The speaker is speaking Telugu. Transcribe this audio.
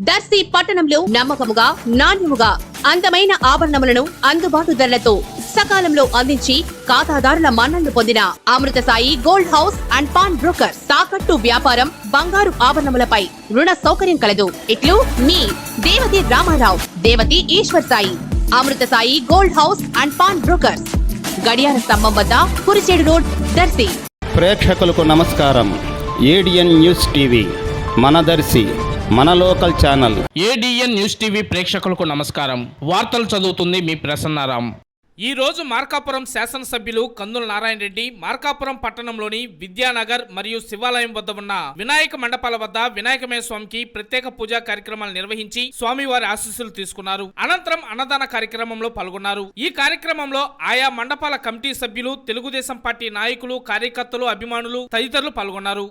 దర్శి పట్టణంలో నమ్మకముగా నాణ్యముగా అందమైన ఆభరణములను అందుబాటు ధరలతో సకాలంలో అందించి ఖాతాదారుల మన్ననలు పొందిన Amrutha Sai gold house and pawn broker. తాకట్టు వ్యాపారం, బంగారు ఆభరణములపై రుణ సౌకర్యం కలదు. ఇట్లు మీ Devathi Ramarao, Devathi Eshwar Sai. Amrutha Sai gold house and pawn brokers, గడియార స్తంభం వద్ద కురిచేడు రోడ్, దర్శి. ప్రేక్షకులకు నమస్కారం. ఏడిఎన్ న్యూస్ టీవీ మన దర్శి, మన local channel. ADN news TV ప్రేక్షకులకు నమస్కారం. వార్తలు చదువుతుంది మీ ప్రసన్నారాం. ఈ రోజు మార్కాపురం శాసనసభ్యులు కందుల నారాయణ రెడ్డి మార్కాపురం పట్టణంలోని విద్యానగర్ మరియు శివాలయం వద్ద ఉన్న వినాయక మండపాల వద్ద వినాయకమయ స్వామికి ప్రత్యేక పూజా కార్యక్రమాలు నిర్వహించి స్వామివారి ఆశీస్సులు తీసుకున్నారు. అనంతరం అన్నదాన కార్యక్రమంలో పాల్గొన్నారు. ఈ కార్యక్రమంలో ఆయా మండపాల కమిటీ సభ్యులు, తెలుగుదేశం పార్టీ నాయకులు, కార్యకర్తలు, అభిమానులు తదితరులు పాల్గొన్నారు.